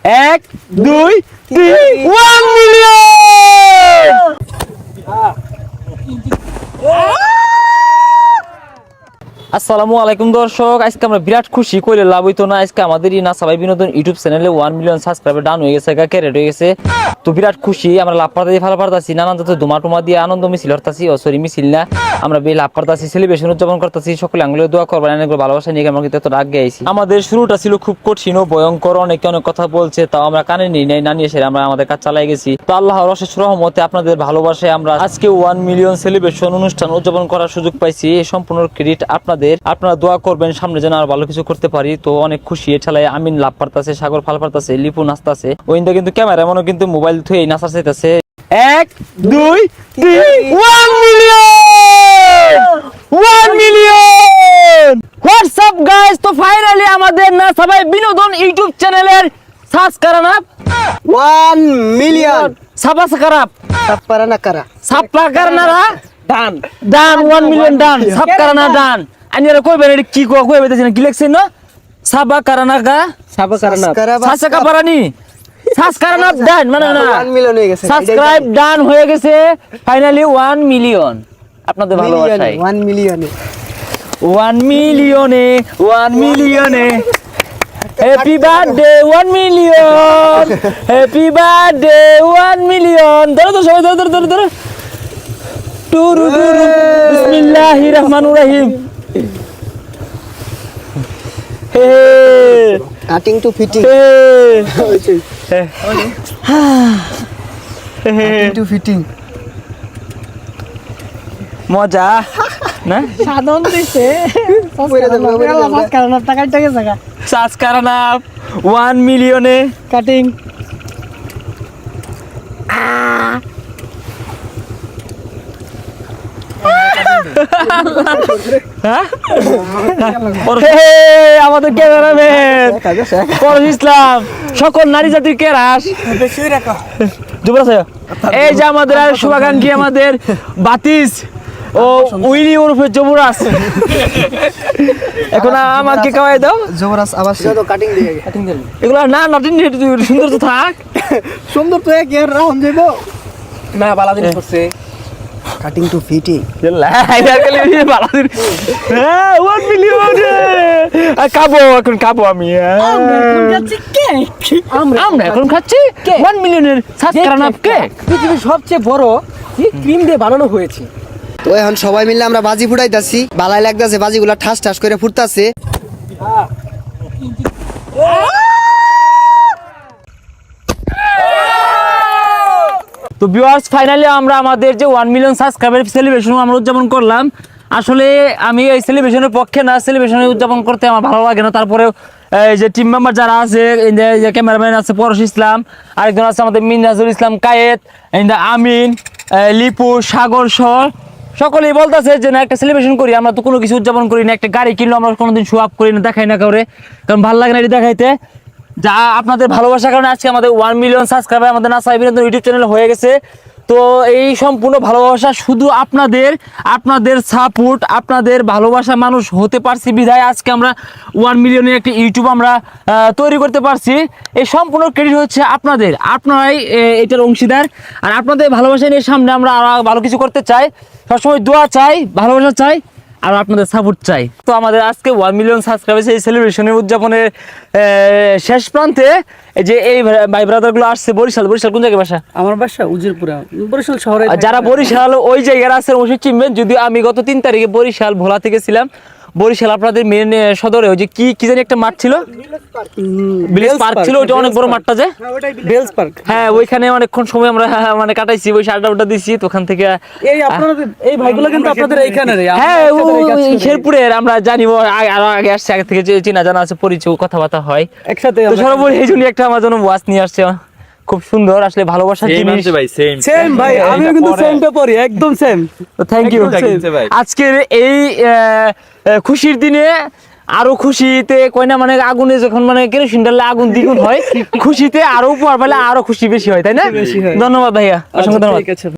1 2 3 1 million. আসসালামু আলাইকুম দর্শক, আজকে আমরা বিরাট খুশি কইলে লাভ হইতো না। আজকে আমাদের না সবাই বিনোদন ইউটিউব চ্যানেলে 1 মিলিয়ন সাবস্ক্রাইবার ডান হয়ে গেছে, ক্যারেট হয়ে গেছে। তো বিরাট খুশি আমরা, লাভ পারতাছি ভালো পারতাছি, নানান তো ধুমা দিয়ে আনন্দ মিছিল হরতাছি। সরি মিছিল না, আমরা লাভ পারতাছি, সেলিব্রেশন উদযাপন করতেছি। সকলে আঙ্গুলে দোয়া করবেন, অনেক ভালোবাসা নিয়ে আমরা কিন্তু এত আগে আইছি। আমাদের শুরুটা ছিল খুব কঠিন ও ভয়ঙ্কর, অনেকে অনেক কথা বলছে, তাও আমরা কানে নিই নাই, না নিয়ে এসে আমরা আমাদের কাজ চালাই গেছি। তো আল্লাহর অশেষ রহমতে আপনাদের ভালোবাসায় আমরা আজকে 1 মিলিয়ন সেলিব্রেশন অনুষ্ঠান উদযাপন করার সুযোগ পাইছি। এই সম্পূর্ণ ক্রেডিট আপনাদের। আপনারা দোয়া করবেন সামনে যেন আর ভালো কিছু করতে পারি। তো অনেক খুশি এছাড়াই আমিন লাভ পারতাছে, সাগর ফাল পারতাছে, লিপু নাচতাছে, ওইন্দা কিন্তু ক্যামেরা এমনও কিন্তু মোবাইল থুয়ে নাচা চাইতেছে। 1 2 3 1 মিলিয়ন 1 মিলিয়ন। হোয়াটসঅ্যাপ গাইস, তো ফাইনালি আমাদের না সবাই বিনোদন ইউটিউব চ্যানেলের সাবস্ক্রাইব 1 মিলিয়ন সাবস্ক্রাইব সাপপারানা কারা সাবস্ক্রাইবাররা ডান ডান 1 মিলিয়ন ডান সাবস্ক্রাইবাররা ডান। আনিরা কইবেন এটা কি কইবেন কি লিখছেন না? সাবস্ক্রাইবাররা সাবস্ক্রাইবারনি সাবস্ক্রাইব ডান মানে না 1 মিলিয়ন হয়ে গেছে, সাবস্ক্রাইব ডান হয়ে গেছে ফাইনালি 1 মিলিয়ন। আপনাদের ভালোবাসায় 1 মিলিয়নে 1 মিলিয়নে 1 মিলিয়নে happy birthday 1 million happy birthday 1 million. ধরো তো সবাই, ধরো ধরো ধরো। টুরু টুরু বিসমিল্লাহির রহমানির রহিম। Hey cutting to fitting cutting to fitting মজা না সাধন দিছে সাবস্ক্রাইব 1 মিলিয়নে কাটিং আমাদের ক্যামেরাম্যান পরশ ইসলাম, সকল নারী জাতির কেরাস। এই যে আমাদের আর শুভাকাঙ্ক্ষী আমাদের বাতিস ও উইলি ওরফে যুবরাজ। এখন আমাকে খাওয়াই দাও জবরাস। আবার তো কাটিং দিয়ে এগুলা না নটিন সুন্দর তো থাক, সুন্দর তো এক এর রাউন্ড দেব না বালা জিনিস করছে। কাটিং টু ফিটিং খাবো এখন, খাবো আমি। আমরা এখন খাচ্ছি 1 মিলিয়নের সাবস্ক্রাইব কেক, পৃথিবীর সবচেয়ে বড় ক্রিম দিয়ে বানানো হয়েছে। তো এখন সবাই মিলে আমরা বাজি ফুটাইতাছি, বালাই লাগতাছে, বাজিগুলা ঠাস ঠাস করে ফুটতাছে। তো ভিউয়ার্স ফাইনালি আমরা আমাদের যে 1 মিলিয়ন সাবস্ক্রাইবার সেলিব্রেশন আমরা উদযাপন করলাম। আসলে আমি এই সেলিব্রেশনের পক্ষে না, সেলিব্রেশন উদযাপন করতে আমার ভালো লাগে না। তারপরে এই যে টিম মেম্বার যারা আছে, এই যে ক্যামেরাম্যান আছে পরশ ইসলাম, আরেকজন আছে আমাদের মিনাজুল ইসলাম কায়েত, আমিন, লিপু, সাগর সহ সকলেই বলতেছে যে না একটা সেলিব্রেশন করি। আমরা তো কোনো কিছু উদযাপন করি না, একটা গাড়ি কিনলো আমরা কোনোদিন শো আপ করি না, দেখাই না কাউরে, কারণ ভালো লাগে না এটি দেখাইতে। যা আপনাদের ভালোবাসার কারণে আজকে আমাদের 1 মিলিয়ন সাবস্ক্রাইবার আমাদের নাসাই বিনোদন ইউটিউব চ্যানেল হয়ে গেছে। তো এই সম্পূর্ণ ভালোবাসা শুধু আপনাদের সাপোর্ট, আপনাদের ভালোবাসা মানুষ হতে পারছি বিধায় আজকে আমরা 1 মিলিয়নের একটি ইউটিউব আমরা তৈরি করতে পারছি। এই সম্পূর্ণ ক্রেডিট হচ্ছে আপনাদের, আপনারাই এটার অংশীদার। আর আপনাদের ভালোবাসা নিয়ে সামনে আমরা আরো ভালো কিছু করতে চাই, সবসময় দোয়া চাই, ভালোবাসা চাই, আর আপনাদের সাপোর্ট চাই। তো আমাদের আজকে 1 মিলিয়ন সাবস্ক্রাইবার এই সেলিব্রেশনের উদযাপনের শেষ প্রান্তে যে এই ভাই ব্রাদারগুলো আসছে বরিশাল কোন জায়গায় বাসা? আমার বাসা উজিরপুরা, বরিশাল শহরে। যারা বরিশাল ওই জায়গায় আছেন অবশ্যই চিনবেন। যদিও আমি গত 3 তারিখে বরিশাল ভোলা থেকে ছিলাম। বরিশাল আপনাদের মেন সদরে ওই যে কি জানি একটা মাঠ ছিল, ভিলেজ পার্ক ছিল, ওইটা অনেক বড় মাঠটা যে বেলস পার্ক। হ্যাঁ, ওইখানে অনেকক্ষণ সময় আমরা মানে কাটাইছি, ওই আড্ডা দিছি। তো ওখান থেকে এই আপনাদের এই ভাইগুলো কিন্তু আপনাদের এইখানে রে। হ্যাঁ, শেরপুরের আমরা জানি, আরো আগে আসছে, আগে থেকে চিনা জানা আছে, পরিচয় কথাবার্তা হয় একসাথে। তো সর্বোপরি এই জন্য একটা আমার জন্য ওয়াচ নিয়ে আসছে, খুব সুন্দর আসলে ভালোবাসার জিনিস। সেম ভাই, আমিও কিন্তু সেমটা পড়ি, একদম সেম। তো থ্যাংক ইউ। আজকের এই খুশির দিনে আরো খুশিতে কই না, মানে আগুনে যখন মানে কেরোসিন ঢাললে আগুন দ্বিগুণ হয়, খুশিতে আরো উপহার পেলে আরো খুশি বেশি হয়, তাই না? ধন্যবাদ ভাইয়া, অসংখ্য ধন্যবাদ।